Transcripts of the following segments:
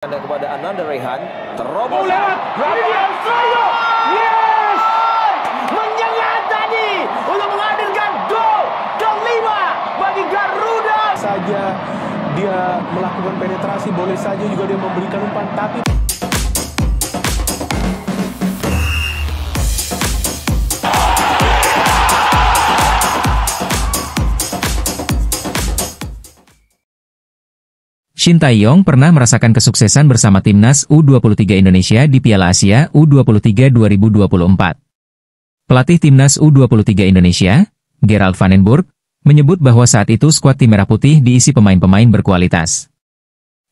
Anda kepada Ananda Rehan, terobos lewat Rafael Struijk. Yes! Menyengat tadi untuk menghadirkan gol kelima bagi Garuda. Saja dia melakukan penetrasi, boleh saja juga dia memberikan umpan, tapi Shin Tae-yong pernah merasakan kesuksesan bersama timnas U23 Indonesia di Piala Asia U23 2024. Pelatih timnas U23 Indonesia, Gerald Van den Burg, menyebut bahwa saat itu skuad tim Merah Putih diisi pemain-pemain berkualitas.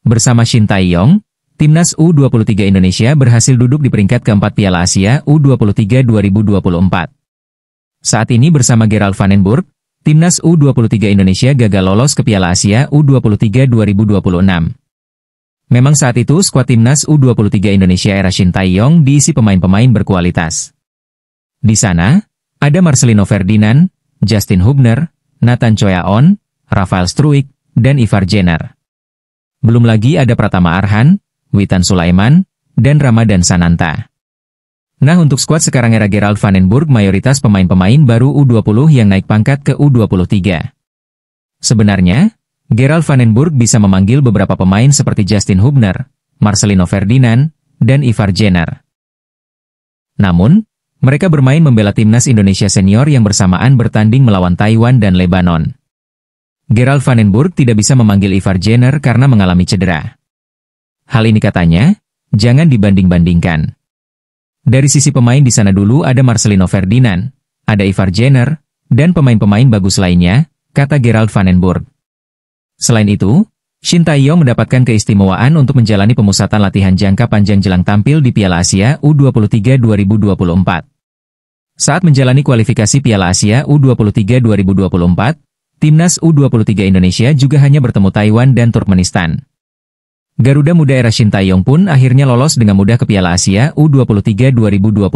Bersama Shin Tae-yong, timnas U23 Indonesia berhasil duduk di peringkat keempat Piala Asia U23 2024. Saat ini bersama Gerald Van den Burg, timnas U23 Indonesia gagal lolos ke Piala Asia U23 2026. Memang saat itu skuad timnas U23 Indonesia era Shin Tae-yong diisi pemain-pemain berkualitas. Di sana, ada Marcelino Ferdinand, Justin Hubner, Nathan Choyaon, Rafael Struijk, dan Ivar Jenner. Belum lagi ada Pratama Arhan, Witan Sulaiman, dan Ramadan Sananta. Nah, untuk skuad sekarang era Gerald Van den Burg mayoritas pemain-pemain baru U20 yang naik pangkat ke U23. Sebenarnya, Gerald Van den Burg bisa memanggil beberapa pemain seperti Justin Hubner, Marcelino Ferdinand, dan Ivar Jenner. Namun, mereka bermain membela timnas Indonesia senior yang bersamaan bertanding melawan Taiwan dan Lebanon. Gerald Van den Burg tidak bisa memanggil Ivar Jenner karena mengalami cedera. Hal ini katanya, jangan dibanding-bandingkan. Dari sisi pemain di sana dulu ada Marcelino Ferdinand, ada Ivar Jenner, dan pemain-pemain bagus lainnya, kata Gerald Van den Burg. Selain itu, Shin Tae-yong mendapatkan keistimewaan untuk menjalani pemusatan latihan jangka panjang jelang tampil di Piala Asia U23 2024. Saat menjalani kualifikasi Piala Asia U23 2024, timnas U23 Indonesia juga hanya bertemu Taiwan dan Turkmenistan. Garuda Muda era Shin Tae-yong pun akhirnya lolos dengan mudah ke Piala Asia U23 2024.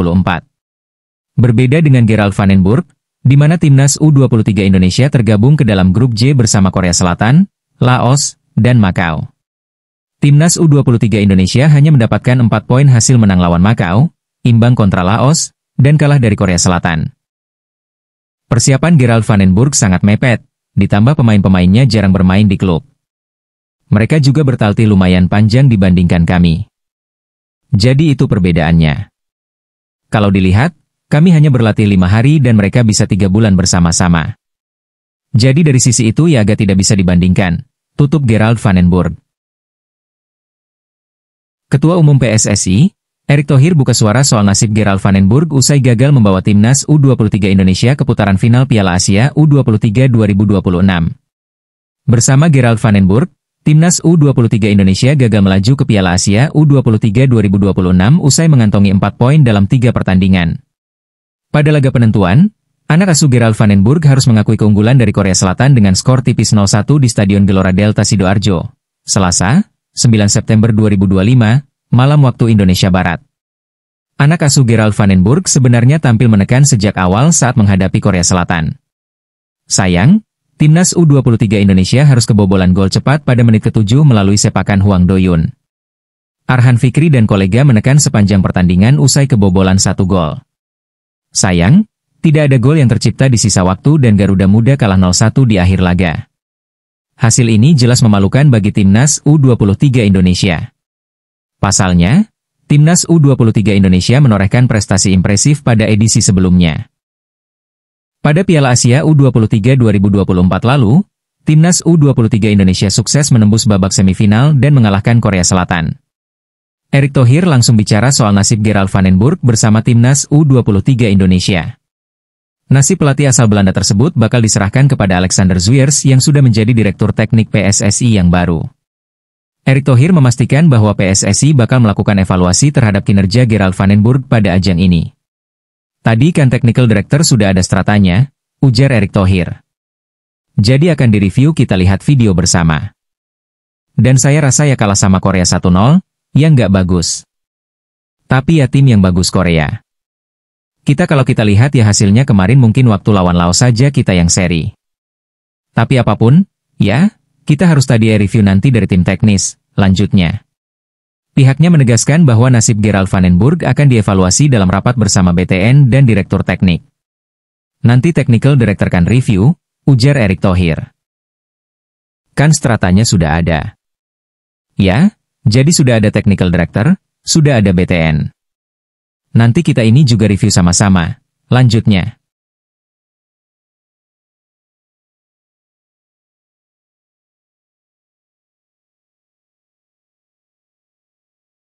Berbeda dengan Gerald Van den Burg, di mana timnas U23 Indonesia tergabung ke dalam grup J bersama Korea Selatan, Laos, dan Makau. Timnas U23 Indonesia hanya mendapatkan 4 poin hasil menang lawan Makau, imbang kontra Laos, dan kalah dari Korea Selatan. Persiapan Gerald Van den Burg sangat mepet, ditambah pemain-pemainnya jarang bermain di klub. Mereka juga bertalti lumayan panjang dibandingkan kami. Jadi itu perbedaannya. Kalau dilihat, kami hanya berlatih 5 hari dan mereka bisa 3 bulan bersama-sama. Jadi dari sisi itu ya agak tidak bisa dibandingkan, tutup Gerald Van den Burg. Ketua Umum PSSI, Erick Thohir buka suara soal nasib Gerald Van den Burg usai gagal membawa timnas U23 Indonesia ke putaran final Piala Asia U23 2026. Bersama Gerald Van den Burg, timnas U23 Indonesia gagal melaju ke Piala Asia U23 2026 usai mengantongi 4 poin dalam 3 pertandingan. Pada laga penentuan, anak asuh Gerald Van den Burg harus mengakui keunggulan dari Korea Selatan dengan skor tipis 0-1 di Stadion Gelora Delta Sidoarjo, Selasa, 9 September 2025, malam waktu Indonesia Barat. Anak asuh Gerald Van den Burg sebenarnya tampil menekan sejak awal saat menghadapi Korea Selatan. Sayang, timnas U23 Indonesia harus kebobolan gol cepat pada menit ke-7 melalui sepakan Hwang Do-yun. Arhan Fikri dan kolega menekan sepanjang pertandingan usai kebobolan 1 gol. Sayang, tidak ada gol yang tercipta di sisa waktu dan Garuda Muda kalah 0-1 di akhir laga. Hasil ini jelas memalukan bagi timnas U23 Indonesia. Pasalnya, timnas U23 Indonesia menorehkan prestasi impresif pada edisi sebelumnya. Pada Piala Asia U23 2024 lalu, timnas U23 Indonesia sukses menembus babak semifinal dan mengalahkan Korea Selatan. Erick Thohir langsung bicara soal nasib Gerald Van den Burg bersama timnas U23 Indonesia. Nasib pelatih asal Belanda tersebut bakal diserahkan kepada Alexander Zwiers yang sudah menjadi direktur teknik PSSI yang baru. Erick Thohir memastikan bahwa PSSI bakal melakukan evaluasi terhadap kinerja Gerald Van den Burg pada ajang ini. Tadi kan technical director sudah ada stratanya, ujar Erick Thohir. Jadi akan direview, kita lihat video bersama. Dan saya rasa ya kalah sama Korea 1-0, yang nggak bagus. Tapi ya tim yang bagus Korea. Kalau kita lihat ya hasilnya kemarin mungkin waktu lawan Laos saja kita yang seri. Tapi apapun, ya, kita harus tadi review nanti dari tim teknis, lanjutnya. Pihaknya menegaskan bahwa nasib Gerald Vandenburg akan dievaluasi dalam rapat bersama BTN dan Direktur Teknik. Nanti Technical Director kan review, ujar Erick Thohir. Kan stratanya sudah ada. Ya, jadi sudah ada Technical Director, sudah ada BTN. Nanti kita ini juga review sama-sama, lanjutnya.